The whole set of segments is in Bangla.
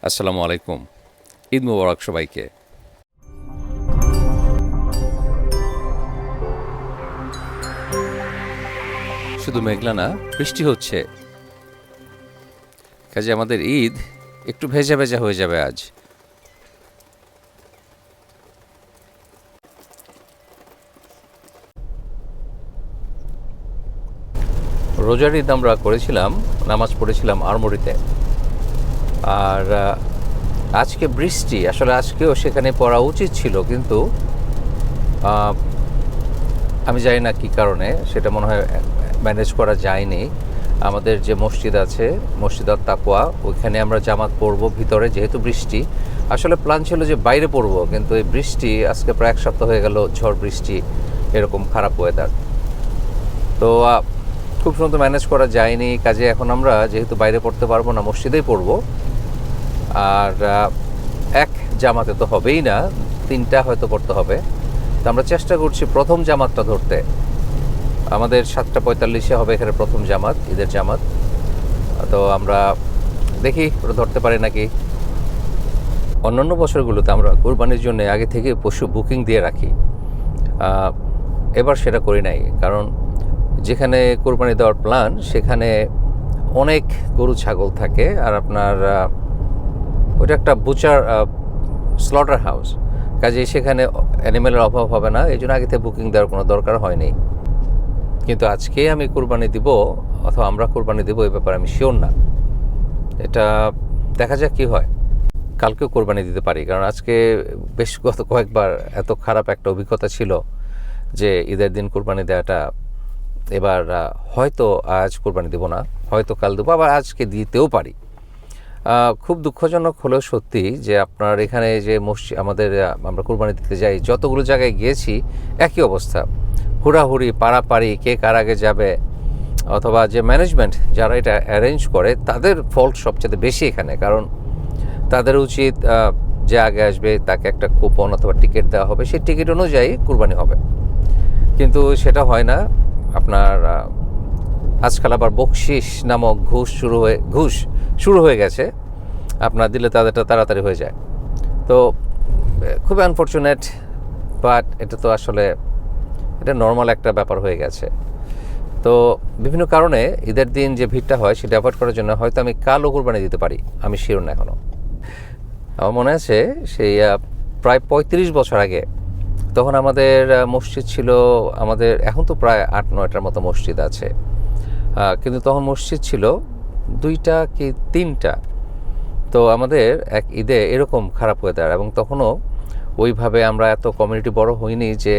আসসালামু আলাইকুম। ঈদ মোবারক সবাইকে। শুধু মেঘলা না, বৃষ্টি হচ্ছে। কাজে আমাদের ঈদ একটু ভেজা ভেজা হয়ে যাবে আজ। রোজার ঈদ আমরা করেছিলাম, নামাজ পড়েছিলাম আরমোরিতে। আর আজকে বৃষ্টি, আসলে আজকেও সেখানে পড়া উচিত ছিল, কিন্তু আমি জানি না কী কারণে সেটা মনে হয় ম্যানেজ করা যায়নি। আমাদের যে মসজিদ আছে, মসজিদ আত তাকওয়া, ওইখানে আমরা জামাত পড়ব ভিতরে, যেহেতু বৃষ্টি। আসলে প্ল্যান ছিল যে বাইরে পড়ব, কিন্তু এই বৃষ্টি আজকে প্রায় এক সপ্তাহ হয়ে গেল, ঝড় বৃষ্টি, এরকম খারাপ ওয়েদার। তো খুব সুন্দর ম্যানেজ করা যায়নি। কাজে এখন আমরা যেহেতু বাইরে পড়তে পারবো না, মসজিদেই পড়ব। আর এক জামাতে তো হবেই না, তিনটা হয়তো পড়তে হবে। তো আমরা চেষ্টা করছি প্রথম জামাতটা ধরতে। আমাদের 7:45 হবে এখানে প্রথম জামাত, ঈদের জামাত। তো আমরা দেখি ওটা ধরতে পারি নাকি। অন্যান্য বছরগুলোতে আমরা কোরবানির জন্য আগে থেকে পশু বুকিং দিয়ে রাখি। এবার সেটা করি নাই, কারণ যেখানে কোরবানি দেওয়ার প্ল্যান সেখানে অনেক গরু ছাগল থাকে। আর আপনার ওইটা একটা বুচার স্লটার হাউস, কাজে সেখানে অ্যানিমেলের অভাব হবে না, এই জন্য আগে থেকে বুকিং দেওয়ার কোনো দরকার হয়নি। কিন্তু আজকে আমি কোরবানি দিব অথবা আমরা কোরবানি দেবো, এই ব্যাপারে আমি শিওর না। এটা দেখা যাক কী হয়। কালকেও কোরবানি দিতে পারি, কারণ আজকে বেশ গত কয়েকবার এত খারাপ একটা অভিজ্ঞতা ছিল যে ঈদের দিন কোরবানি দেওয়াটা। এবার হয়তো আজ কোরবানি দেবো না, হয়তো কাল দেবো, আবার আজকে দিতেও পারি। খুব দুঃখজনক হলেও সত্যি যে আপনার এখানে যে আমাদের আমরা কোরবানি দিতে যাই, যতগুলো জায়গায় গিয়েছি একই অবস্থা, হুড়াহুড়ি, পাড়াপাড়ি, কে কার আগে যাবে, অথবা যে ম্যানেজমেন্ট যারা এটা অ্যারেঞ্জ করে তাদের ফল্ট সবচেয়ে বেশি এখানে। কারণ তাদের উচিত যে আগে আসবে তাকে একটা কুপন অথবা টিকিট দেওয়া হবে, সেই টিকিট অনুযায়ী কোরবানি হবে, কিন্তু সেটা হয় না। আপনার আজকাল আবার বকশিস নামক ঘুষ শুরু হয়ে গেছে, আপনার দিলে তাদেরটা তাড়াতাড়ি হয়ে যায়। তো খুবই আনফর্চুনেট, বাট এটা তো আসলে এটা নর্মাল একটা ব্যাপার হয়ে গেছে। তো বিভিন্ন কারণে ঈদের দিন যে ভিড়টা হয় সেটা অ্যাভয়েড করার জন্য হয়তো আমি কালও কোরবানি দিতে পারি, আমি শিওর না এখনও। আমার মনে আছে সেই প্রায় 35 বছর আগে, তখন আমাদের মসজিদ ছিল, আমাদের এখন তো প্রায় 8-9টার মতো মসজিদ আছে, কিন্তু তখন মসজিদ ছিল 2টা কি 3টা। তো আমাদের এক ঈদে এরকম খারাপ ওয়েদার, এবং তখনও ওইভাবে আমরা এত কমিউনিটি বড় হইনি যে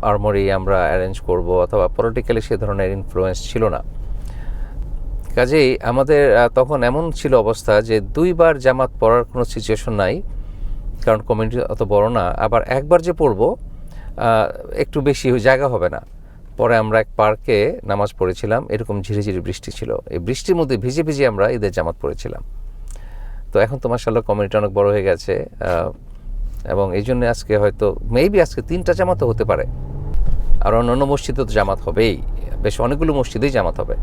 আরমোরি আমরা অ্যারেঞ্জ করব, অথবা পলিটিক্যালি সে ধরনের ইনফ্লুয়েন্স ছিল না। কাজেই আমাদের তখন এমন ছিল অবস্থা যে 2বার জামাত পড়ার কোনো সিচুয়েশন নাই, কারণ কমিউনিটি অত বড় না। আবার একবার যে পড়ব একটু বেশি জায়গা হবে না। পরে আমরা এক পার্কে নামাজ পড়েছিলাম, এরকম ঝিরিঝিরি বৃষ্টি ছিল, এই বৃষ্টির মধ্যে ভিজে ভিজে আমরা ঈদের জামাত পড়েছিলাম। তো এখন তো মাশাআল্লাহ কমিউনিটি অনেক বড় হয়ে গেছে, এবং এই জন্য আজকে হয়তো মেবি আজকে 3টা জামাতও হতে পারে। আর অন্যান্য মসজিদে তো জামাত হবেই, বেশ অনেকগুলো মসজিদেই জামাত হবে।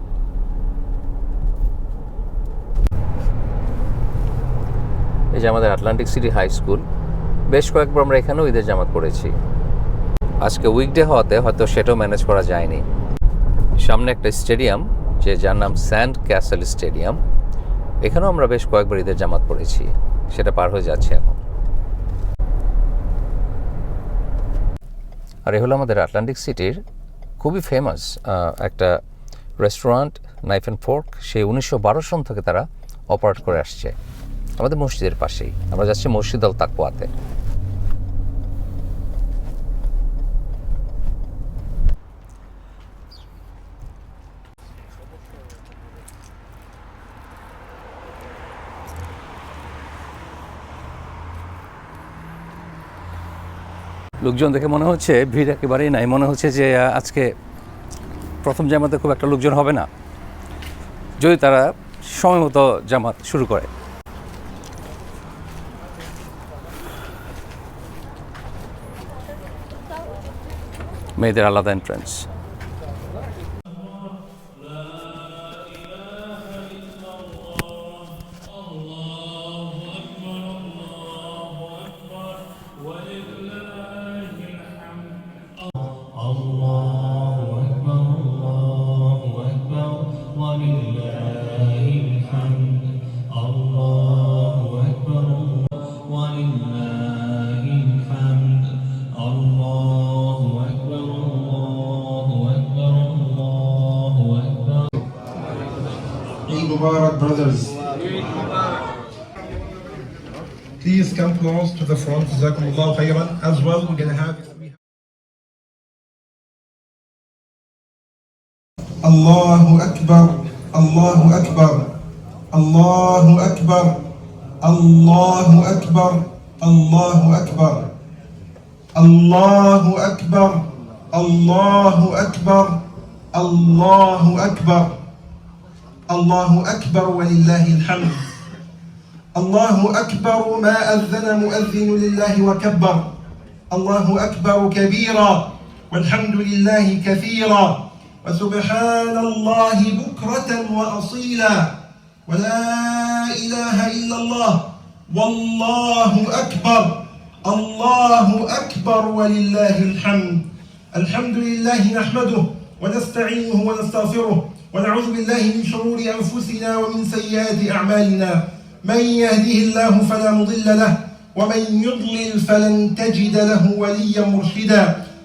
এই যে আমাদের আটলান্টিক সিটি হাই স্কুল, বেশ কয়েকবার আমরা এখানেও ঈদের জামাত পড়েছি। আজকে উইকডে হওয়াতে হয়তো সেটাও ম্যানেজ করা যায়নি। সামনে একটা স্টেডিয়াম, যার নাম স্যান্ড ক্যাসেল স্টেডিয়াম, এখানেও আমরা বেশ কয়েকবার ঈদের জামাত পড়েছি, সেটা পার হয়ে যাচ্ছে এখন। আর এ হলো আমাদের আটলান্টিক সিটির খুবই ফেমাস একটা রেস্টুরেন্ট, নাইফ অ্যান্ড ফোর্ক। সেই 1912 সন থেকে তারা অপারেট করে আসছে আমাদের মসজিদের পাশেই। আমরা যাচ্ছি মসজিদ আল তাকওয়াতে। লোকজন দেখে মনে হচ্ছে ভিড় একেবারেই নাই, মনে হচ্ছে যে আজকে প্রথম জামাতে খুব একটা লোকজন হবে না, যদি তারা সময় মতো জামাত শুরু করে। মেয়েদের আলাদা entrance. please come close to the front. Jazakumullahu khairan. As well, we're gonna have Allahu Akbar, Allahu Akbar, Allahu Akbar, Allahu Akbar, Allahu Akbar, Allahu Akbar, Allahu Akbar, Allahu Akbar, Allahu Akbar walillahi alhamd. Allahu Akbar ma adhana muadhdhin lillahi wa kabbar. Allahu Akbar kabira walhamdulillahi kathira. وسبحان الله بكرة وأصيلا ولا إله إلا الله والله أكبر الله أكبر ولله الحمد. الحمد لله نحمده ونستعينه ونستغفره ونعوذ بالله من شرور أنفسنا ومن سيئات أعمالنا. من يهده الله فلا مضل له ومن يضلل فلن تجد له وليا مرشدا.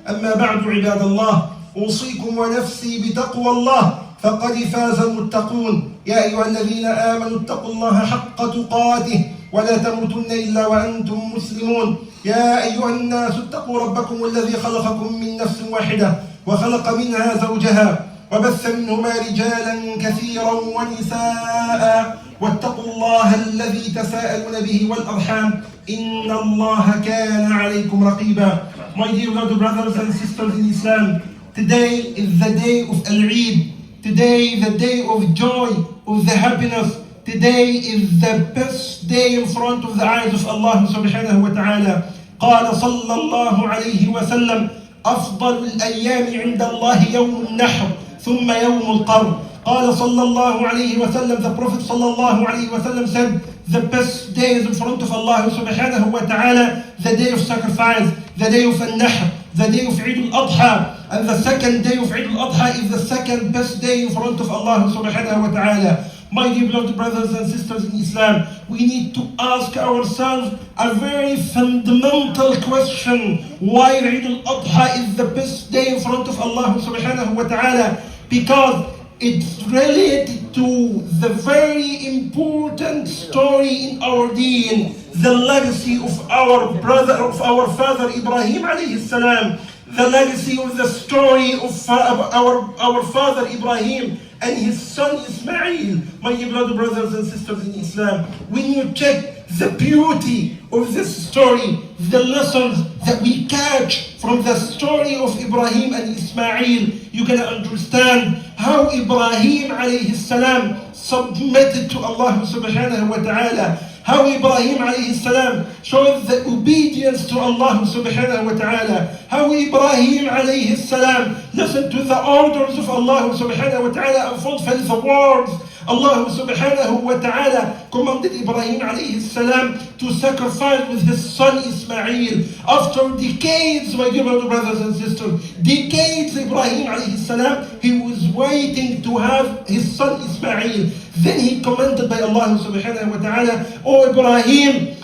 أما بعد عباد الله، أوصيكم ونفسي بتقوى الله فقد فاز المتقون. يا أيها الذين آمنوا اتقوا الله حق تقاته ولا تموتن إلا وأنتم مسلمون. يا أيها الناس اتقوا ربكم الذي خلقكم من نفس واحدة وخلق منها زوجها وبث منهما رجالا كثيرا ونساء واتقوا الله الذي تساءلون به والأرحام إن الله كان عليكم رقيبا. My dear brothers and sisters in Islam, today is the day of Al-Eid. Today the day of joy, of the happiness. Today is the best day in front of the eyes of Allah subhanahu wa ta'ala. قال صلى الله عليه وسلم أفضل الأيام عند الله يوم النحر ثم يوم القر. قال صلى الله عليه وسلم, the Prophet صلى الله عليه وسلم said, the best days in front of Allah subhanahu wa ta'ala, the day of sacrifice, the day of Al-Nahr, the day of Eid al-Adha, and the second day of Eid al-Adha is the second best day in front of Allah subhanahu wa ta'ala. My dear beloved brothers and sisters in Islam, we need to ask ourselves a very fundamental question. Why Eid al-Adha is the best day in front of Allah subhanahu wa ta'ala? Because it's related to the very important story in our deen, the legacy of our father Ibrahim alayhi salam, the legacy of the story of our father Ibrahim and his son Ismail. My beloved brothers and sisters in Islam, when you check the beauty of this story, the lessons that we catch from the story of Ibrahim and Ismail, you're going to understand how Ibrahim alayhi salam submitted to Allah subhanahu wa ta'ala. How Ibrahim alayhi salam showed the obedience to Allah subhanahu wa ta'ala. How Ibrahim alayhi salam listened to the orders of Allah subhanahu wa ta'ala and fulfilled the words. Allah subhanahu wa ta'ala commanded Ibrahim alayhi salam to sacrifice with his son Ismail. After decades, my dear brothers and sisters, decades Ibrahim alayhi salam, he was waiting to have his son Ismail. Then he commanded by Allah subhanahu wa ta'ala, O Ibrahim,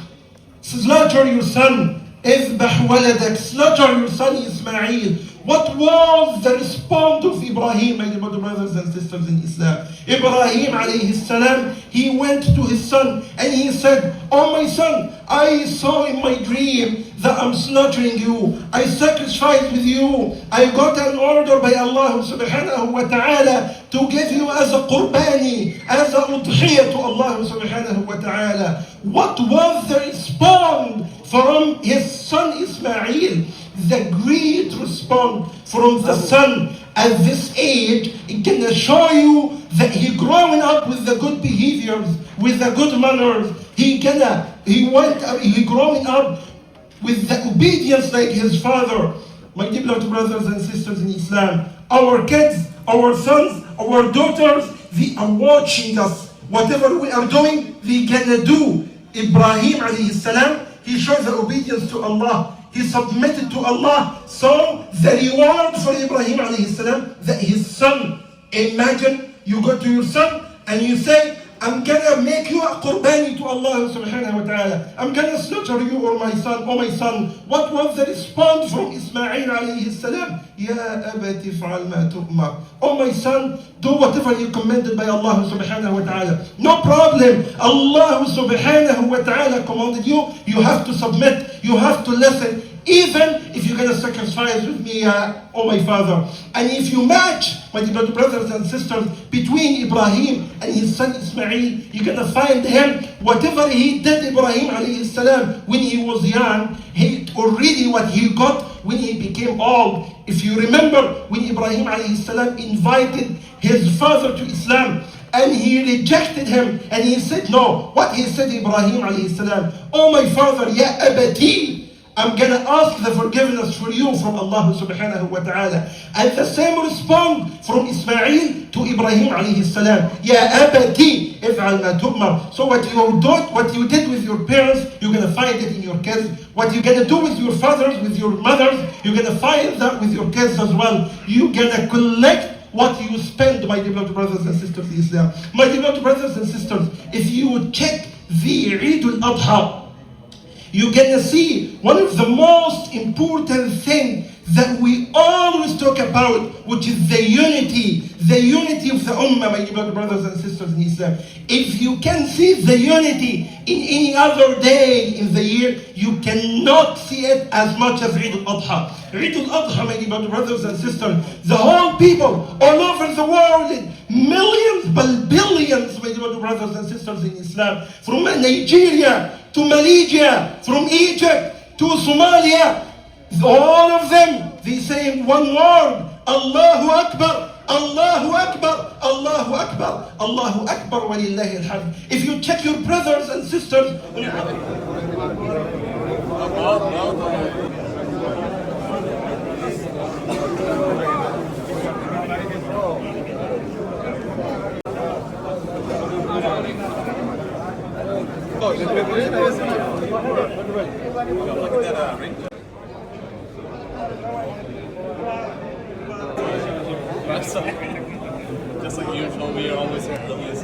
slaughter your son, اذبح ولدك, slaughter your son Ismail. What was the response of Ibrahim, my dear brothers and sisters in Islam? Ibrahim alayhi salam, he went to his son and he said, Oh my son, I saw in my dream that I'm slaughtering you. I sacrificed with you. I got an order by Allah subhanahu wa ta'ala to give you as a qurbani, as a udhiyah to Allah subhanahu wa ta'ala. What was the response from his son Ismail? The great response from the son at this age, it can show you that he growing up with the good behaviors, with the good manners. He growing up with the obedience like his father. My dear beloved brothers and sisters in Islam, our kids, our sons, our daughters, they are watching us. Whatever we are doing, they gonna do. Ibrahim alayhi salam, he showed the obedience to Allah. He submitted to Allah. So the reward for Ibrahim alayhi salam, that his son, imagine you go to your son and you say, I'm gonna make you a qurbani to Allah subhanahu wa ta'ala. I'm gonna slaughter you, or my son, or my son. What was the response from Ismail alayhi salam? Ya abati fa'al ma tu'mar. Oh my son, do whatever you commanded by Allah subhanahu wa ta'ala. No problem. Allah subhanahu wa ta'ala commanded you. You have to submit. You have to listen. Even if you're going to sacrifice with me, oh my father. And if you match, my dear brothers and sisters, between Ibrahim and his son Ismail, you're going to find him, whatever he did, Ibrahim alayhi salam, when he was young, he already what he got when he became old. If you remember, when Ibrahim alayhi salam invited his father to Islam, and he rejected him, and he said no. What he said, Ibrahim alayhi salam, oh my father, ya abati, I'm gonna ask the forgiveness for you from Allah subhanahu wa ta'ala. And the same respond from Ismail to Ibrahim alayhi salam. Ya abati, if'al ma tu'mar. So what you did with your parents, you're gonna find it in your kids. What you're gonna do with your fathers, with your mothers, you're gonna find that with your kids as well. You're gonna collect what you spend, my dear brothers and sisters in Islam. My dear brothers and sisters, if you check the Eid al-Adha, you're gonna see one of the most important things that we always talk about, which is the unity of the Ummah, my dear brothers and sisters in Islam. If you can see the unity in any other day in the year, you cannot see it as much as Eid al-Adha. Eid al-Adha, my dear brothers and sisters, the whole people all over the world, millions, but billions, my dear brothers and sisters in Islam, from Nigeria to Malaysia, from Egypt to Somalia, all of them, they say one word, Allahu Akbar, Allahu Akbar, Allahu Akbar, Allahu Akbar, walillahi alhamd. If you check your brothers and sisters, Just like usual, we are always here early as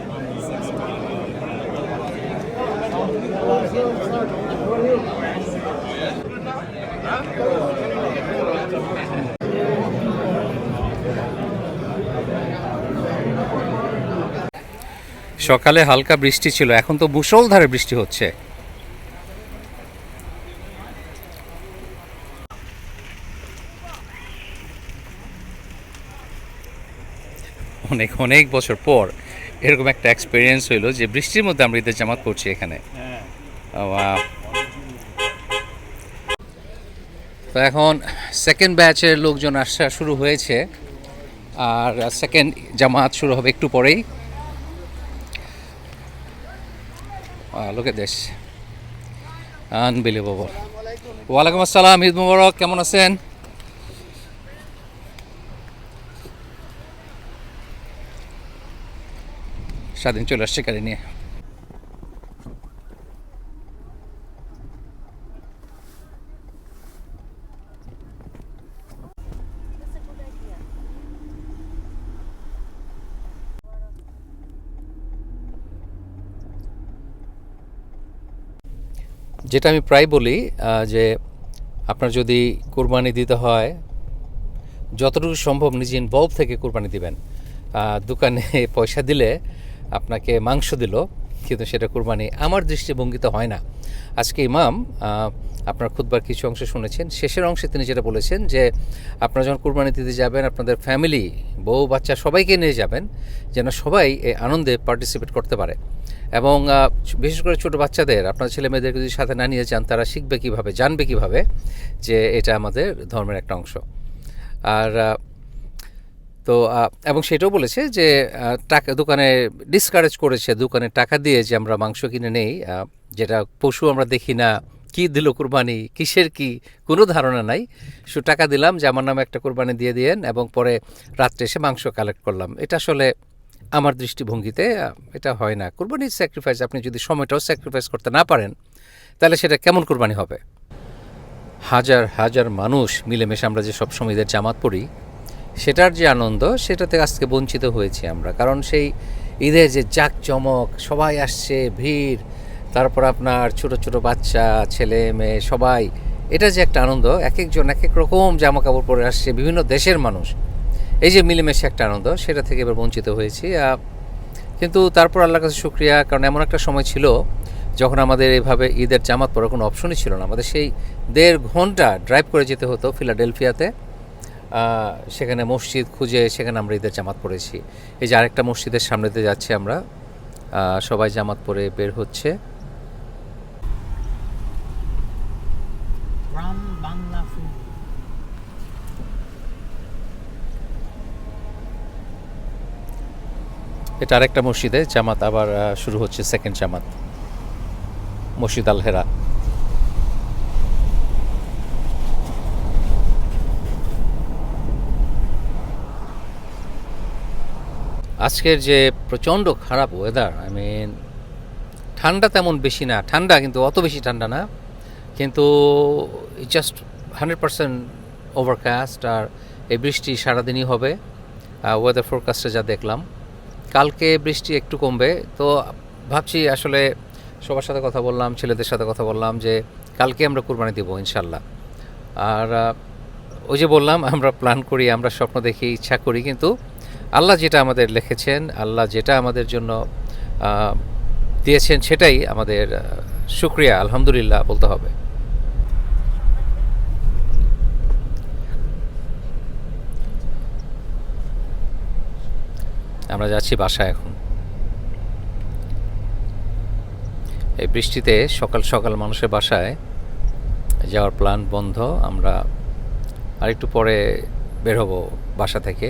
সকালে হালকা বৃষ্টি ছিল, এখন তো মুষলধারে বৃষ্টি হচ্ছে। অনেক অনেক বছর পর এরকম একটা এক্সপিরিয়েন্স হইলো যে বৃষ্টির মধ্যে আমরা ঈদের জামাত পড়ছি এখানে। তো এখন সেকেন্ড ব্যাচের লোকজন আসা শুরু হয়েছে, আর সেকেন্ড জামাত শুরু হবে একটু পরেই। Look at this. Unbelievable. ওয়ালাইকুম আসসালাম, ঈদ মুবারক, কেমন আছেন? স্বাধীন চলে আসছে গাড়ি নিয়ে। যেটা আমি প্রায় বলি যে আপনার যদি কুরবানি দিতে হয়, যতটুকু সম্ভব নিজে ইনভলভ থেকে কুরবানি দিবেন। দোকানে পয়সা দিলে আপনাকে মাংস দিল, কিন্তু সেটা কুরবানি আমার দৃষ্টিভঙ্গিতে হয় না। আজকে ইমাম আপনার খুতবার কিছু অংশ শুনেছেন, শেষের অংশে তিনি যেটা বলেছেন যে আপনারা যখন কুরবানি দিতে যাবেন আপনাদের ফ্যামিলি, বউ বাচ্চা সবাইকে নিয়ে যাবেন, যেন সবাই এই আনন্দে পার্টিসিপেট করতে পারে। এবং বিশেষ করে ছোটো বাচ্চাদের, আপনার ছেলে মেয়েদেরকে যদি সাথে না নিয়ে যান, তারা শিখবে কীভাবে, জানবে কীভাবে যে এটা আমাদের ধর্মের একটা অংশ। আর তো এবং সেটাও বলেছে যে টাকা দোকানে ডিসকারেজ করেছে, দোকানে টাকা দিয়ে যে আমরা মাংস কিনে নেই, যেটা পশু আমরা দেখি না, কী দিল কুরবানি, কিসের কি কোনো ধারণা নাই, শুধু টাকা দিলাম যে আমার নামে একটা কুরবানি দিয়ে দিয়েন, এবং পরে রাত্রে এসে মাংস কালেক্ট করলাম। এটা আসলে আমার দৃষ্টিভঙ্গিতে এটা হয় না। কুরবানির স্যাক্রিফাইস, আপনি যদি সময়টাও স্যাক্রিফাইস করতে না পারেন, তাহলে সেটা কেমন কুরবানি হবে? হাজার হাজার মানুষ মিলেমিশে আমরা যে সবসময় ঈদের জামাত পড়ি, সেটার যে আনন্দ, সেটাতে আজকে বঞ্চিত হয়েছি আমরা। কারণ সেই ঈদের যে জাঁকজমক, সবাই আসছে, ভিড়, তারপর আপনার ছোট ছোট বাচ্চা, ছেলে মেয়ে সবাই, এটা যে একটা আনন্দ, এক একজন এক এক রকম জামা কাপড় পরে আসছে, বিভিন্ন দেশের মানুষ, এই যে মিলেমিশে একটা আনন্দ, সেটা থেকে এবার বঞ্চিত হয়েছি। কিন্তু তারপর আল্লাহর কাছে শুকরিয়া, কারণ এমন একটা সময় ছিল যখন আমাদের এভাবে ঈদের জামাত পরার কোনো অপশনই ছিল না। আমাদের সেই 1.5 ঘন্টা ড্রাইভ করে যেতে হতো ফিলাডেলফিয়াতে, সেখানে মসজিদ খুঁজে সেখানে আমরা ঈদের জামাত পড়েছি। এই যে আরেকটা মসজিদের সামনেতে যাচ্ছি আমরা, সবাই জামাত পরে বের হচ্ছে। Ram Bangla food. এটা আরেকটা মসজিদে জামাত, আবার শুরু হচ্ছে সেকেন্ড জামাত, মসজিদ আল হেরা। আজকের যে প্রচণ্ড খারাপ ওয়েদার, আই মিন ঠান্ডা তেমন বেশি না, ঠান্ডা কিন্তু অত বেশি ঠান্ডা না, কিন্তু জাস্ট 100% ওভারকাস্ট। আর এই বৃষ্টি সারাদিনই হবে, ওয়েদার ফোরকাস্টে যা দেখলাম। কালকে বৃষ্টি একটু কমবে, তো ভাবছি আসলে সবার সাথে কথা বললাম, ছেলেদের সাথে কথা বললাম যে কালকে আমরা কুরবানি দেবো ইনশাল্লাহ। আর ওই যে বললাম, আমরা প্ল্যান করি, আমরা স্বপ্ন দেখি, ইচ্ছা করি, কিন্তু আল্লাহ যেটা আমাদের লিখেছেন, আল্লাহ যেটা আমাদের জন্য দিয়েছেন, সেটাই আমাদের শুকরিয়া, আলহামদুলিল্লাহ বলতে হবে। আমরা যাচ্ছি বাসায় এখন। এই বৃষ্টিতে সকাল সকাল মানুষের বাসায় যাওয়ার প্ল্যান বন্ধ। আমরা আরেকটু পরে বের হব বাসা থেকে,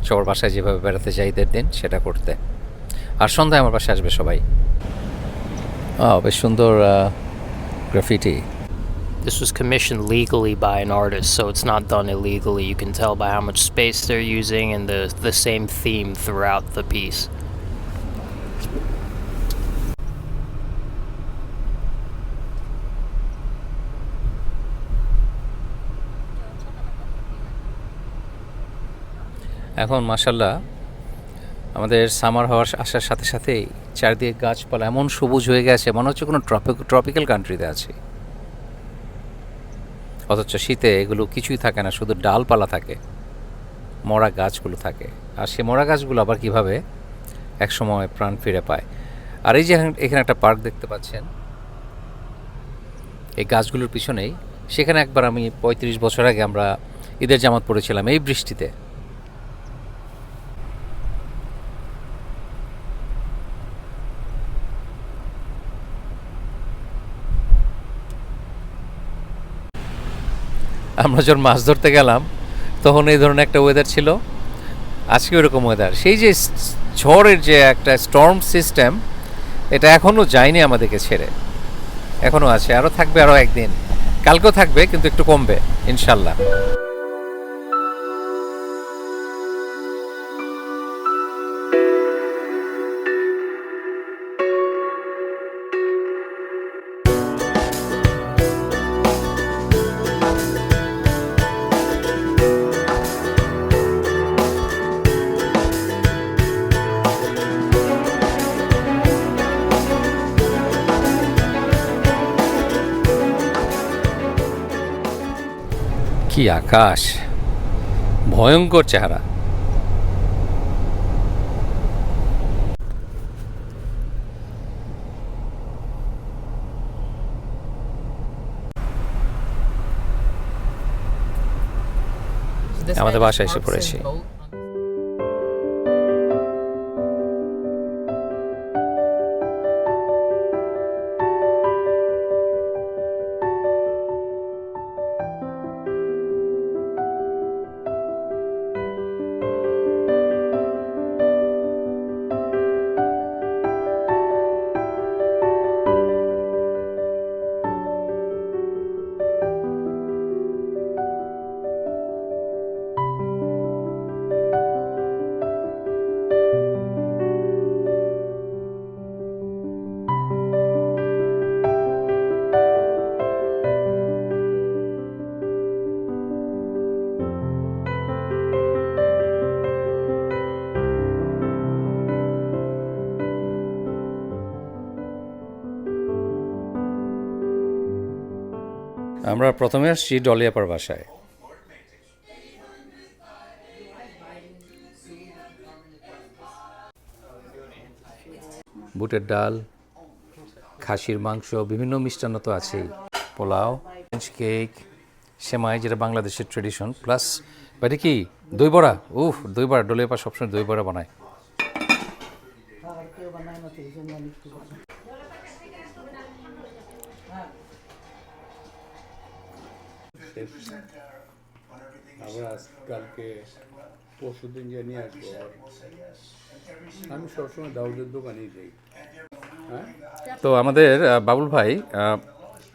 সবার বাসায় যেভাবে বেড়াতে যাই ঈদের দিন সেটা করতে। আর সন্ধ্যায় আমার বাসায় আসবে সবাই। বেশ সুন্দর graffiti. This was commissioned legally by an artist, so it's not done illegally. You can tell by how much space they're using and the same theme throughout the piece. এখন মাশাল্লাহ আমাদের সামার হওয়ার আসার সাথে সাথেই চারদিকে গাছপালা এমন সবুজ হয়ে গেছে, মনে হচ্ছে কোনো ট্রপিক্যাল কান্ট্রিতে আছে। অথচ শীতে এগুলো কিছুই থাকে না, শুধু ডালপালা থাকে, মরা গাছগুলো থাকে। আর সে মরা গাছগুলো আবার কীভাবে একসময় প্রাণ ফিরে পায়। আর এই যে এখানে একটা পার্ক দেখতে পাচ্ছেন, এই গাছগুলোর পিছনেই, সেখানে একবার আমি 35 বছর আগে আমরা ঈদের জামাত পড়েছিলাম এই বৃষ্টিতে। আমরা যখন মাছ ধরতে গেলাম তখন এই ধরনের একটা ওয়েদার ছিল, আজকে ওইরকম ওয়েদার। সেই যে ঝড়ের যে একটা স্টর্ম সিস্টেম, এটা এখনও যায়নি আমাদেরকে ছেড়ে, এখনও আছে, আরও থাকবে, আরও একদিন, কালকেও থাকবে, কিন্তু একটু কমবে ইনশাল্লাহ। কি আকাশ, ভয়ঙ্কর চেহারা। আমাদের বাসায় এসে পড়েছি। আমরা প্রথমে আসছি ডলিয়াপার বাসায়। বুটের ডাল, খাসির মাংস, বিভিন্ন মিষ্টান্ন তো আছেই, পোলাও, কেক, সেমাই যেটা বাংলাদেশের ট্রেডিশন, প্লাস এটা কি দই বড়া। দই বড়া, ডলিয়াপা সবসময় দই বড়া বানায়। আমরা আজকালকে পরশুদিন যে নিয়ে আসবো। আমি সবসময় দাউদের দোকানেই যাই। হ্যাঁ, তো আমাদের বাবুল ভাই,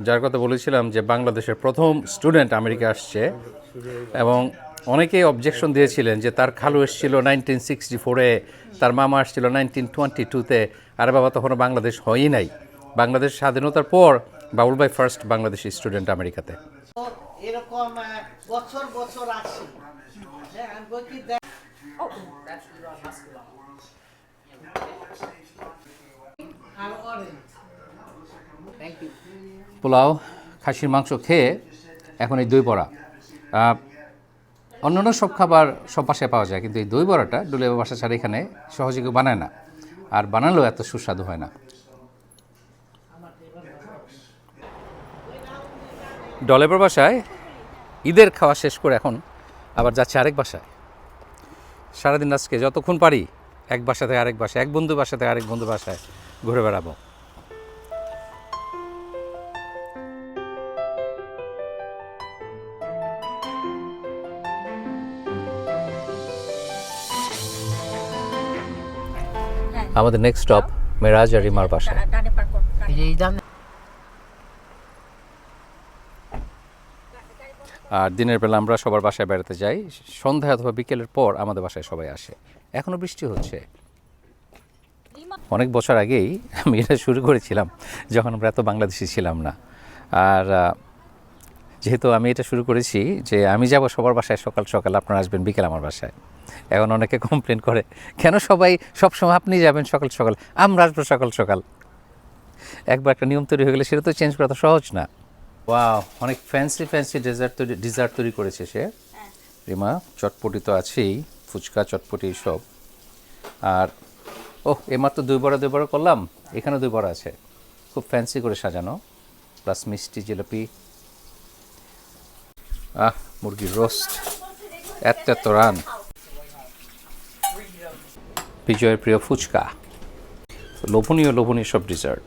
যার কথা বলেছিলাম যে বাংলাদেশের প্রথম স্টুডেন্ট আমেরিকা আসছে, এবং অনেকেই অবজেকশন দিয়েছিলেন যে তার খালু এসেছিল 1964-এ, তার মামা আসছিল 1922-তে। আরে বাবা, তখনও বাংলাদেশ হয়ই নাই। বাংলাদেশ স্বাধীনতার পর বাবুল ভাই ফার্স্ট বাংলাদেশি স্টুডেন্ট আমেরিকাতে। এরকম বছর বছর আসি। হ্যাঁ, আমি বলছি দেখ আর অরেঞ্জ। Thank you. পোলাও, খাসির মাংস খেয়ে এখন এই দই বড়া। অন্যান্য সব খাবার সব বাসায় পাওয়া যায়, কিন্তু এই দই বড়াটা ডলিয়াপার বাসা ছাড়া এখানে সহজে কেউ বানায় না, আর বানালেও এত সুস্বাদু হয় না। ডলিয়াপার বাসায় ঈদের খাওয়া শেষ করে এখন আবার যাচ্ছে আরেক বাসায়। সারাদিন আজকে যতক্ষণ পারি এক বাসা থেকে আরেক বাসায়, এক বন্ধু বাসা থেকে আরেক বন্ধু বাসায় ঘুরে বেড়াবো। আমাদের নেক্সট স্টপ মেরাজ আর রিমার বাসায়। আর দিনের বেলা আমরা সবার বাসায় বেড়াতে যাই, সন্ধ্যা অথবা বিকেলের পর আমাদের বাসায় সবাই আসে। এখনও বৃষ্টি হচ্ছে। অনেক বছর আগেই আমি এটা শুরু করেছিলাম, যখন আমরা এত বাংলাদেশি ছিলাম না। আর যেহেতু আমি এটা শুরু করেছি যে আমি যাব সবার বাসায় সকাল সকাল, আপনারা আসবেন বিকেল আমার বাসায়। এখন অনেকে কমপ্লেন করে, কেন সবাই সবসময় আপনি যাবেন সকাল সকাল, আমরা আসবো সকাল সকাল। একবার একটা নিয়ম তৈরি হয়ে গেলে সেটা তো চেঞ্জ করা তো সহজ না। ওয়াও, অনেক ফ্যান্সি ডিজার্ট তৈরি করেছে সে। রিমা, চটপটি তো আছেই, ফুচকা চটপটি সব। আর এমাত্র দই বড়া করলাম, এখানে দই বড়া আছে, খুব ফ্যান্সি করে সাজানো, প্লাস মিষ্টি জিলাপি, মুরগির রোস্ট, এত রান, বিজয়ের প্রিয় ফুচকা, লোভনীয় সব ডিজার্ট।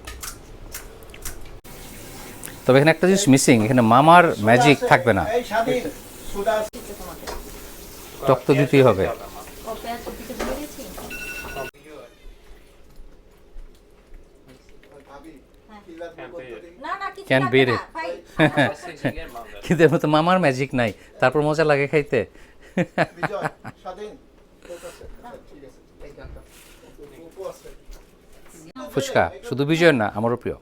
তবে এখানে একটা জিনিস মিসিং, এখানে মামার ম্যাজিক থাকবে না। টক তো দিতেই হবে। ক্যান বের ইট, কিন্তু এর মতো মামার ম্যাজিক নাই, তারপর মজা লাগে খাইতে। ফুচকা শুধু বিজয়ের না, আমারও প্রিয়।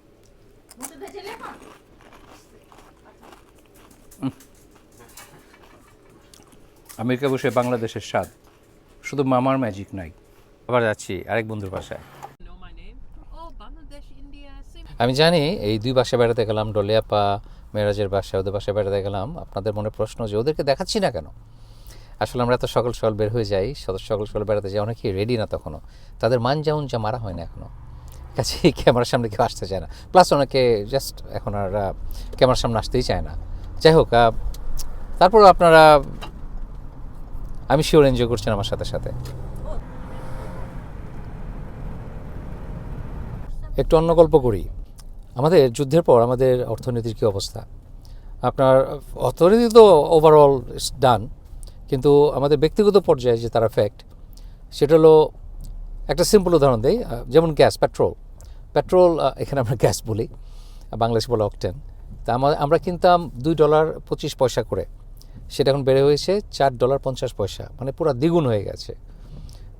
আমেরিকা বসে বাংলাদেশের স্বাদ, শুধু মামার ম্যাজিক নাই। আবার যাচ্ছি আরেক বন্ধুর বাসায়। আমি জানি এই দুই বাসায় বেড়াতে গেলাম, ডলিয়াপা মেরাজের বাসায়, ওদের বাসায় বেড়াতে গেলাম। আপনাদের মনে প্রশ্ন যে ওদেরকে দেখাচ্ছি না কেন? আসলে আমরা এত সকাল সকাল বের হয়ে যাই, সকাল সকাল বেড়াতে যাই, অনেকেই রেডি না তখনও, তাদের মান যেমন যা মারা হয় না এখনও, কাছেই ক্যামেরার সামনে কেউ আসতে চায় না। প্লাস অনেকে জাস্ট এখন আর ক্যামেরার সামনে আসতেই চায় না। যাই হোক, তারপর আপনারা আমি শিওর এনজয় করছেন আমার সাথে সাথে। একটু অন্য গল্প করি। আমাদের যুদ্ধের পর আমাদের অর্থনীতির কী অবস্থা? আপনার অর্থনীতি তো ওভারঅল ডান, কিন্তু আমাদের ব্যক্তিগত পর্যায়ে যে তার এফেক্ট, সেটা হলো, একটা সিম্পল উদাহরণ দেই, যেমন গ্যাস, পেট্রোল, এখানে আমরা গ্যাস বলি, বাংলাদেশে বলে অকটেন। তা আমরা কিনতাম $2.25 করে, সেটা এখন বেড়ে হয়েছে $4.50, মানে পুরো দ্বিগুণ হয়ে গেছে।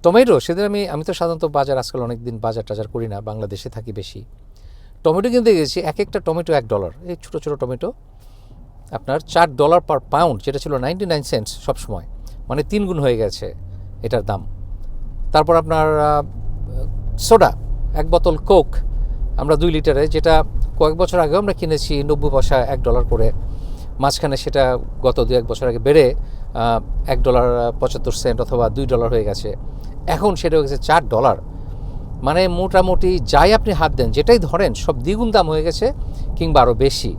টমেটো, সেদিন আমি তো সাধারণত বাজার আজকাল অনেক দিন বাজার টাজার করি না, বাংলাদেশে থাকি বেশি। টমেটো কিনতে গেছি, একটা টমেটো $1, এই ছোটো ছোটো টমেটো আপনার $4 পার পাউন্ড, যেটা ছিল 99 সেন্টস সবসময়, মানে 3 গুণ হয়ে গেছে এটার দাম। তারপর আপনার সোডা, 1 বোতল কোক আমরা 2 লিটারে, যেটা কয়েক বছর আগেও আমরা কিনেছি 90 পয়সা $1 করে, মাঝখানে সেটা গত 2-1 বছর আগে বেড়ে $1.75 অথবা $2 হয়ে গেছে। এখন সেটা হয়ে গেছে $4। মানে মোটামুটি যাই আপনি হাত দেন, যেটাই ধরেন সব দ্বিগুণ দাম হয়ে গেছে, কিংবা আরও বেশি।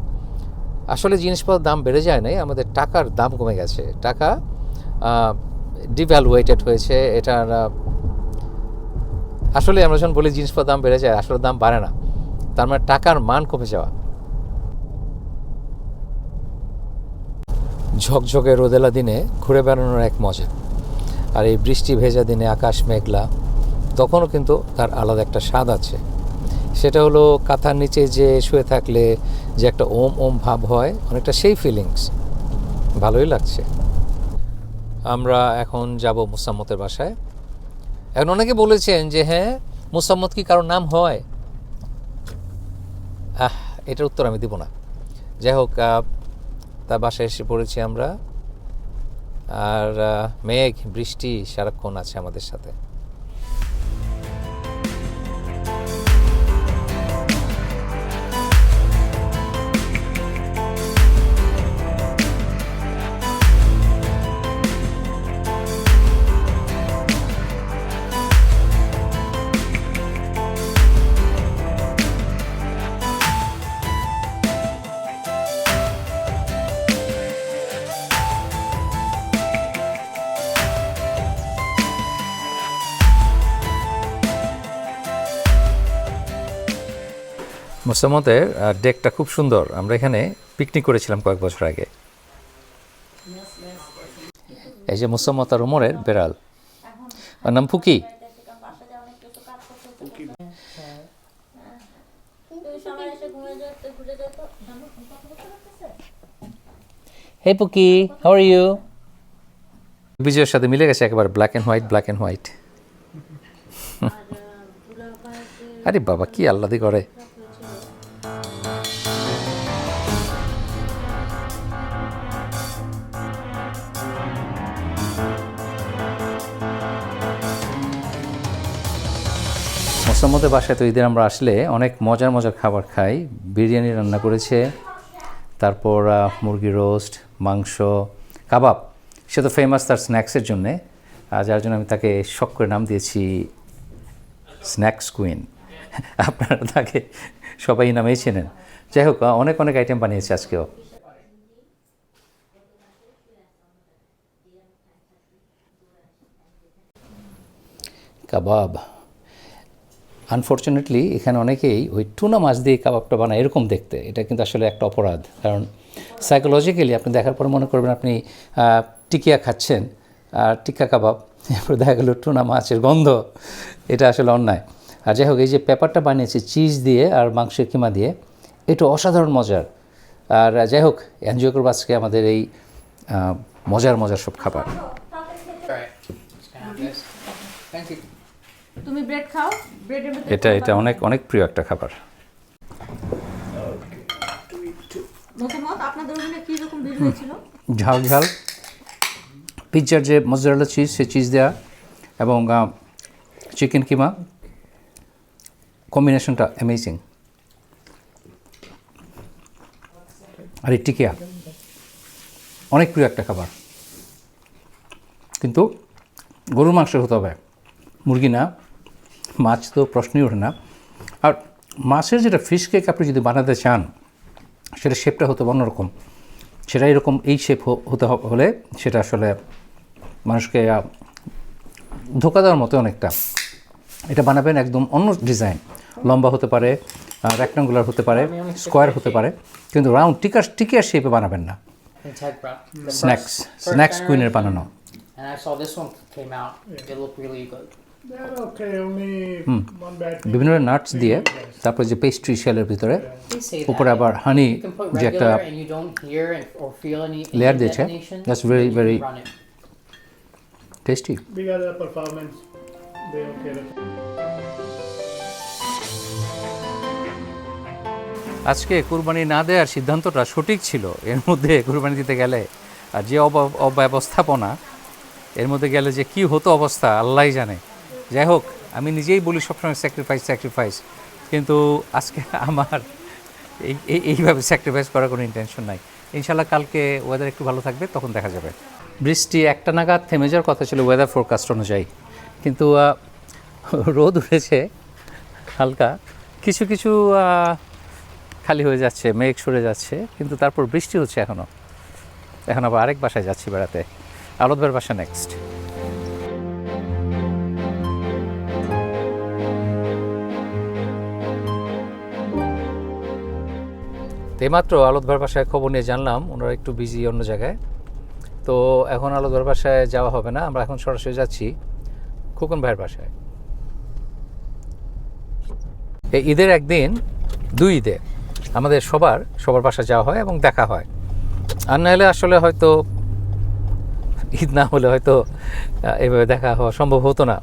আসলে জিনিসপত্রের দাম বেড়ে যায় নাই, আমাদের টাকার দাম কমে গেছে। টাকা ডিভ্যালুয়েটেড হয়েছে। এটার আসলে আমরা যখন বলি জিনিসপত্রের দাম বেড়ে যায়, আসলে দাম বাড়ে না, তার মানে টাকার মান কমে যাওয়া। ঝকঝকে রোদেলা দিনে ঘুরে বেড়ানোর এক মজা, আর এই বৃষ্টি ভেজা দিনে আকাশ মেঘলা, তখনও কিন্তু তার আলাদা একটা স্বাদ আছে। সেটা হলো কাঁথার নিচে যে শুয়ে থাকলে যে একটা ওম ওম ভাব হয়, অনেকটা সেই ফিলিংস, ভালোই লাগছে। আমরা এখন যাব মুসাম্মতের বাসায়। এখন অনেকে বলেছেন যে হ্যাঁ, মুসাম্মত কি কারোর নাম হয়? এটার উত্তর আমি দিব না। যাই হোক, তার বাসায় এসে পড়েছি আমরা, আর মেঘ বৃষ্টি সারাক্ষণ আছে আমাদের সাথে। মুসাম্মতের ডেকটা খুব সুন্দর। আমরা এখানে পিকনিক করেছিলাম কয়েক বছর আগে। এই যে মুসাম্মত আর ওমরের বেড়াল, ওর নাম ফুকি। হে পুকি, হাউ আর ইউ? বিজয়ের সাথে মিলে গেছে একেবারে, black and white, black and white. আরে বাবা, কি আল্লাদি করে। মোসাম্মদের বাসায় তো ঈদের আমরা আসলে অনেক মজার মজার খাবার খাই। বিরিয়ানি রান্না করেছে, তারপর মুরগি রোস্ট, মাংস, কাবাব। সে তো ফেমাস তার স্ন্যাক্সের জন্যে, যার জন্য আমি তাকে শখ করে নাম দিয়েছি স্ন্যাক্স কুইন। আপনারা তাকে সবাই নামেই চেনেন। যাই হোক, অনেক অনেক আইটেম বানিয়েছে আজকেও। কাবাব, আনফর্চুনেটলি এখানে অনেকেই ওই টুনা মাছ দিয়ে কাবাবটা বানায় এরকম দেখতে। এটা কিন্তু আসলে একটা অপরাধ, কারণ সাইকোলজিক্যালি আপনি দেখার পরে মনে করবেন আপনি টিকিয়া খাচ্ছেন, আর টিক্কা কাবাব, এরপর দেখা গেলো টুনা মাছের গন্ধ। এটা আসলে অন্যায়। আর যাই হোক, এই যে পেপারটা বানিয়েছে চিজ দিয়ে আর মাংসের কিমা দিয়ে, এটা অসাধারণ মজার। আর যাই হোক, এনজয় করবো আজকে আমাদের এই মজার মজার সব খাবার। তুমি ব্রেড খাও, ব্রেডের মধ্যে এটা অনেক অনেক প্রিয় একটা খাবার। মতামত আপনাদের ওখানে কি রকম ভিড় হয়েছিল? ঝাল ঝাল পিৎজার যে মজারেলা চিজ, সে চিজ দেওয়া, এবং চিকেন কিমা, কম্বিনেশনটা অ্যামেজিং। আর এই টিকিয়া অনেক প্রিয় একটা খাবার, কিন্তু গরুর মাংস হতে হবে, মুরগি না। মাছ তো প্রশ্নই ওঠে না। আর মাছের যেটা ফিশ কেক আপনি যদি বানাতে চান, সেটা শেপটা হতে হবে অন্যরকম। সেটা এরকম এই শেপ হতে হলে সেটা আসলে মানুষকে ধোকা দেওয়ার মতো অনেকটা। এটা বানাবেন একদম অন্য ডিজাইন, লম্বা হতে পারে, রেক্টাঙ্গুলার হতে পারে, স্কোয়ার হতে পারে, কিন্তু রাউন্ড টিকিয়ার শেপে বানাবেন না। স্ন্যাক্স কুইনের বানানো। And I saw this one came out. It looked really good. They're okay, only one bad thing. বিভিন্ন নাটস দিয়ে, তারপর যে পেস্ট্রি শেলের ভিতরে They say that. উপরে আবার হানি You can put যে একটা regular and you don't hear or feel any layer দিয়েছে। detonation. That's very, you can very run it. Tasty. Because of the performance, they okay. আজকে কুরবানি না দেওয়ার সিদ্ধান্তটা সঠিক ছিল। এর মধ্যে কুরবানি দিতে গেলে আর যে অব্যবস্থাপনা, এর মধ্যে গেলে যে কি হতো অবস্থা আল্লাহই জানে। যাই হোক, আমি নিজেই বলি সবসময় স্যাক্রিফাইস, কিন্তু আজকে আমার এইভাবে স্যাক্রিফাইস করার কোনো ইন্টেনশন নাই। ইনশাল্লাহ কালকে ওয়েদার একটু ভালো থাকবে, তখন দেখা যাবে। বৃষ্টি 1টা নাগাদ থেমে যাওয়ার কথা ছিল ওয়েদার ফোরকাস্ট অনুযায়ী, কিন্তু রোদ উঠেছে হালকা, কিছু কিছু খালি হয়ে যাচ্ছে, মেঘ সরে যাচ্ছে, কিন্তু তারপর বৃষ্টি হচ্ছে এখনও। এখন আবার আরেক বাসায় যাচ্ছি বেড়াতে, আলদ ভাইয়ের বাসা নেক্সট। এইমাত্র আলদ ভাইয়ের বাসায় খবর নিয়ে জানলাম ওনারা একটু বিজি অন্য জায়গায়, তো এখন আলদ ভাইয়ের বাসায় যাওয়া হবে না, আমরা এখন সরাসরি যাচ্ছি খোকন ভাইয়ের বাসায়। এই ঈদের একদিন, 2 ঈদে আমাদের সবার বাসায় যাওয়া হয় এবং দেখা হয়। আর না হলে আসলে হয়তো ঈদ না হলে হয়তো এইভাবে দেখা হওয়া সম্ভব হতো না।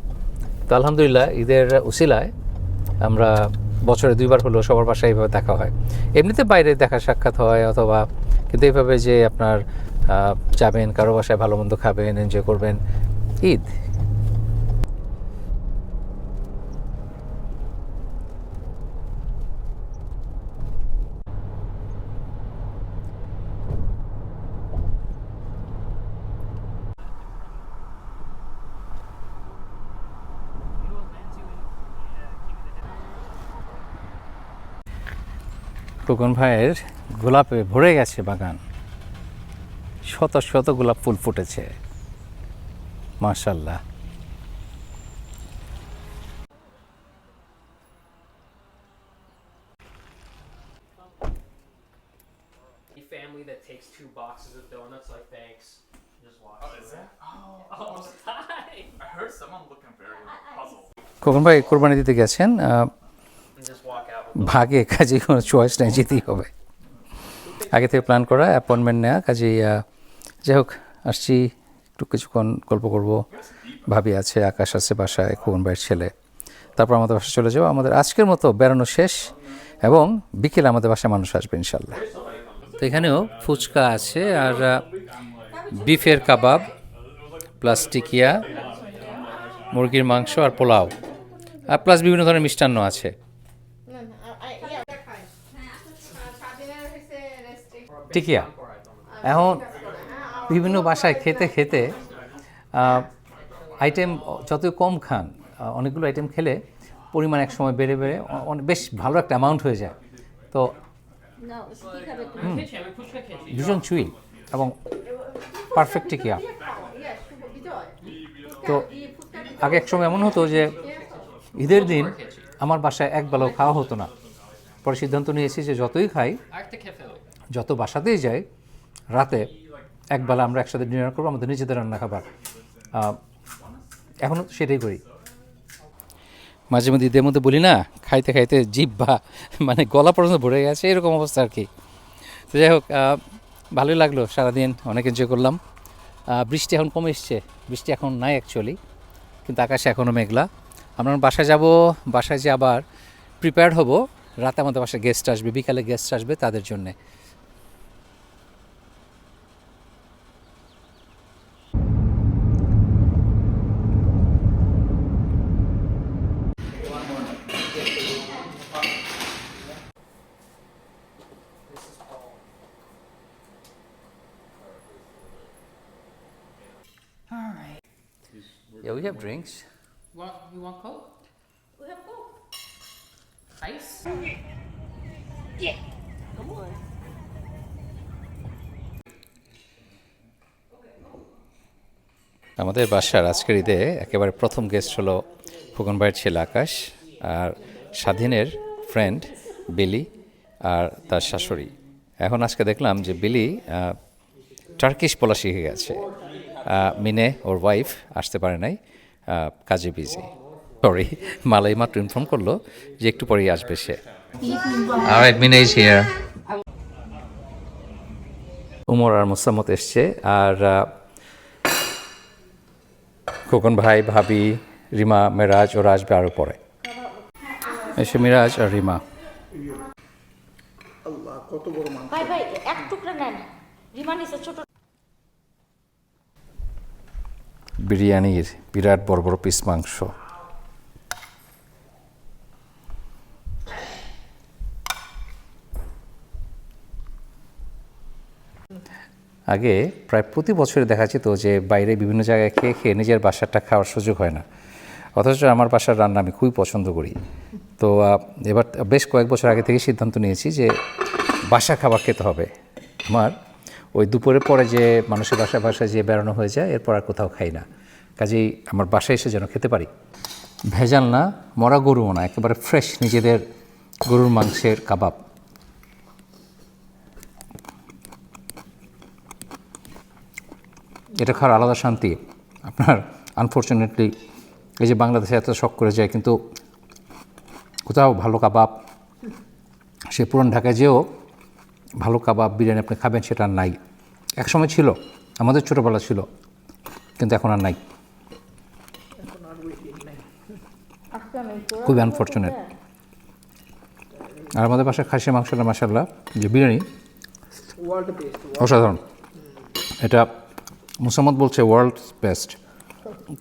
তো আলহামদুলিল্লাহ ঈদের উসিলায় আমরা বছরে 2বার হলেও সবার বাসায় এইভাবে দেখা হয়। এমনিতে বাইরে দেখা সাক্ষাৎ হয় অথবা, কিন্তু এইভাবে যে আপনার যাবেন কারো বাসায় ভালো মন্দ খাবেন, এনজয় করবেন, ঈদ। খোকন ভাইয়ের গোলাপে ভরে গেছে বাগান, শত শত গোলাপ ফুল ফুটেছে, মাশাআল্লাহ। Family that takes 2 boxes of donuts like thanks. Just walk. Oh, is that? Oh, hi. I heard someone looking very puzzled. Khokon ভাই কোরবানি দিতে গেছেন, And just walk out with ভাগে কাজে কোনো চয়েস নেই, যেতেই হবে। আগে থেকে প্ল্যান করা, অ্যাপয়েন্টমেন্ট নেওয়া, কাজেই যাই হোক আসছি, একটু কিছুক্ষণ গল্প করব। ভাবি আছে, আকাশ আছে বাসায়, খোকন ভাইয়ের ছেলে, তারপর আমাদের বাসায় চলে যাবো। আমাদের আজকের মতো বেড়ানো শেষ এবং বিকেলে আমাদের বাসায় মানুষ আসবে ইনশাল্লাহ। তো এখানেও ফুচকা আছে আর বিফের কাবাব প্লাস টিকিয়া, মুরগির মাংস আর পোলাও, আর প্লাস বিভিন্ন ধরনের মিষ্টান্ন আছে। টিকিয়া এখন বিভিন্ন বাসায় খেতে খেতে আইটেম যতই কম খান, অনেকগুলো আইটেম খেলে পরিমাণ এক সময় বেড়ে বেড়ে বেশ ভালো একটা অ্যামাউন্ট হয়ে যায়। তো না, কি খাবে তুমি? ভীষণ চুইল এবং পারফেক্ট টিকিয়া। তো আগে এক সময় এমন হতো যে ঈদের দিন আমার বাসায় একবেলাও খাওয়া হতো না, পরে সিদ্ধান্ত নিয়েছি যে যতই খাই, যত বাসাতেই যাই, রাতে একবেলা আমরা একসাথে ডিনার করবো, আমাদের নিজেদের রান্না খাবার। এখনও সেটাই করি। মাঝে মধ্যে ঈদের মধ্যে বলি না, খাইতে খাইতে জিভ বা মানে গলা পর্যন্ত ভরে গেছে, এরকম অবস্থা আর কি। তো যাই হোক, ভালোই লাগলো, সারাদিন অনেক এনজয় করলাম। বৃষ্টি এখন কমে এসছে, বৃষ্টি এখন নাই অ্যাকচুয়ালি, কিন্তু আকাশে এখনও মেঘলা। আমরা বাসায় যাব, বাসায় যে আবার প্রিপেয়ার্ড হব, রাতে আমাদের বাসায় গেস্ট আসবে, বিকালে গেস্ট আসবে, তাদের জন্যে। Yeah, we have drinks. You want Coke? We have Coke. Ice? আমাদের বাসার আজকের ঈদে একেবারে প্রথম গেস্ট হলো খোকন ভাইয়ের ছেলে আকাশ আর স্বাধীনের ফ্রেন্ড বিলি আর তার শাশুড়ি। এখন আজকে দেখলাম যে বিলি টার্কিশ বলা শিখে গেছে। মিনে ওর ওয়াইফ আসতে পারে নাই, কাজে বিজি। সরি, মালাই মাত্র ইনফর্ম করলো যে একটু পরেই আসবে সে। অলরাইট, মিনে ইজ হিয়ার। উমর আর মুসাম্মত এসছে, আর খোকন ভাই, ভাবি, রিমা, মেরাজ ওরা আসবে আরও পরে। এসে মিরাজ আর রিমা। ভাই ভাই এক টুকরা নেন, রিমান নিচে ছোট। বিরিয়ানির বিরাট বড় বড় পিস মাংস, আগে প্রায় প্রতি বছরে দেখা যেত যে বাইরে বিভিন্ন জায়গায় খেয়ে খেয়ে নিজের বাসারটা খাওয়ার সুযোগ হয় না, অথচ আমার বাসার রান্না আমি খুবই পছন্দ করি। তো এবার বেশ কয়েক বছর আগে থেকে সিদ্ধান্ত নিয়েছি যে বাসা খাবার খেতে হবে। আমার ওই দুপুরের পরে যে মানুষের বাসায় যে বেড়ানো হয়ে যায় এরপর আর কোথাও খাই না, কাজেই আমার বাসায় এসে যেন খেতে পারি। ভেজাল না, মরা গরুও না, একেবারে ফ্রেশ নিজেদের গরুর মাংসের কাবাব। এটা খাওয়ার আলাদা শান্তি। আপনার আনফর্চুনেটলি এই যে বাংলাদেশে এত শখ করে যায়, কিন্তু কোথাও ভালো কাবাব, সে পুরান ঢাকায় যেও ভালো কাবাব বিরিয়ানি আপনি খাবেন সেটা আর নাই। একসময় ছিল, আমাদের ছোটোবেলা ছিল, কিন্তু এখন আর নাই। খুবই আনফর্চুনেট। আর আমাদের বাসায় খাসি মাংসটা মাশাআল্লাহ যে বিরিয়ানি অসাধারণ। এটা মুসাম্মদ বলছে ওয়ার্ল্ড বেস্ট,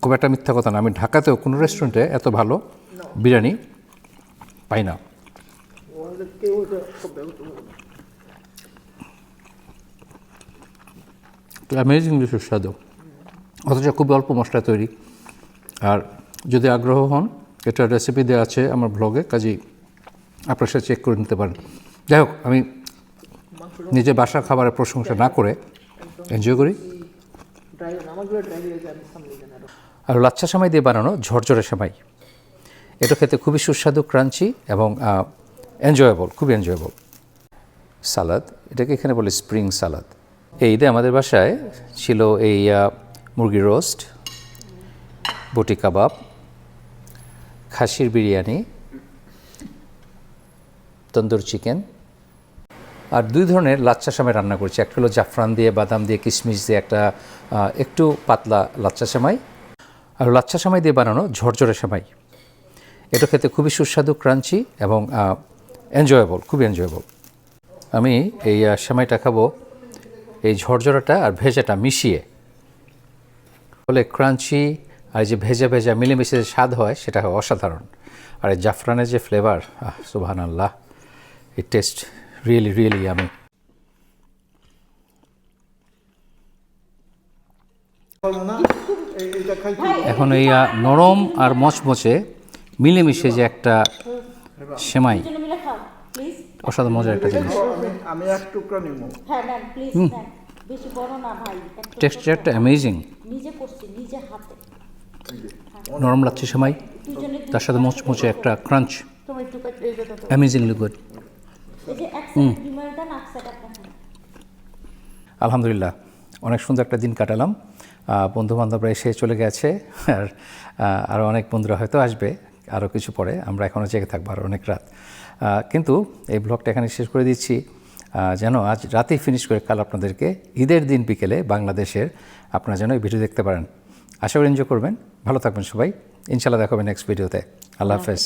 খুব একটা মিথ্যা কথা না। আমি ঢাকাতেও কোনো রেস্টুরেন্টে এত ভালো বিরিয়ানি পাই না। তো অ্যামেজিংলি সুস্বাদু, অথচ খুব অল্প মশলা তৈরি। আর যদি আগ্রহ হন, এটা রেসিপি দেওয়া আছে আমার ব্লগে, কাজেই আপনার সাথে চেক করে নিতে পারেন। যাই হোক, আমি নিজে বাসার খাবারের প্রশংসা না করে এনজয় করি। আর লাচ্ছা সেমাই দিয়ে বানানো ঝরঝরে সেমাই, এটা খেতে খুবই সুস্বাদু, ক্রাঞ্চি এবং এনজয়েবল, খুবই এনজয়েবল। সালাদ, এটাকে এখানে বলে স্প্রিং সালাদ। এই ঈদে আমাদের বাসায় ছিল এই মুরগির রোস্ট, বটি কাবাব, খাসির বিরিয়ানি, তন্দুর চিকেন, আর 2 ধরনের লাচ্ছা সেমাই রান্না করেছি। একটা হলো জাফরান দিয়ে, বাদাম দিয়ে, কিশমিশ দিয়ে একটা একটু পাতলা লাচ্ছা সেমাই, আর লাচ্ছা সেমাই দিয়ে বানানো ঝরঝরে সেমাই। এটা খেতে খুবই সুস্বাদু, ক্রাঞ্চি এবং এনজয়েবল, খুবই এনজয়েবল। আমি এই সেমাইটা খাবো এই ঝরঝরাটা আর ভেজাটা মিশিয়ে, ফলে ক্রাঞ্চি আর যে ভেজা ভেজা মিলেমিশে যে স্বাদ হয় সেটা হয় অসাধারণ। আর এই জাফরানের যে ফ্লেভার, সুবহানাল্লাহ, it taste really really yummy. এখন এই নরম আর মচমচে মিলেমিশে যে একটা সেমাই, দুজনে মিলে খাও প্লিজ। অসাধারণ মজার একটা জিনিস। আমি এক টুকরা নিব। হ্যাঁ নেন প্লিজ নেন, বেশি বড় না ভাই, একটু টেক্সচারটা অ্যামেজিং, নিজে করছি নিজে হাতে। নরম লাচ্ছি সেমাই, দুজনে তার সাথে মচমচে একটা ক্রাঞ্চ, তোমার একটু এই যে দাও। Amazingly good. এই যে এক সাইড ডিমান্ডটা না এক সাইড আপনার। আলহামদুলিল্লাহ, অনেক সুন্দর একটা দিন কাটালাম। বন্ধুবান্ধবরা এসে চলে গেছে, আর আরও অনেক বন্ধুরা হয়তো আসবে আরও কিছু পরে। আমরা এখনও জেগে থাকবো আরও অনেক রাত। কিন্তু এই ব্লগটা এখানে শেষ করে দিচ্ছি, যেন আজ রাতেই ফিনিশ করে কাল আপনাদেরকে ঈদের দিন বিকেলে বাংলাদেশের আপনারা যেন এই ভিডিও দেখতে পারেন। আশা করি এনজয় করবেন। ভালো থাকবেন সবাই, ইনশাআল্লাহ দেখা হবে নেক্সট ভিডিওতে। আল্লাহ হাফেজ।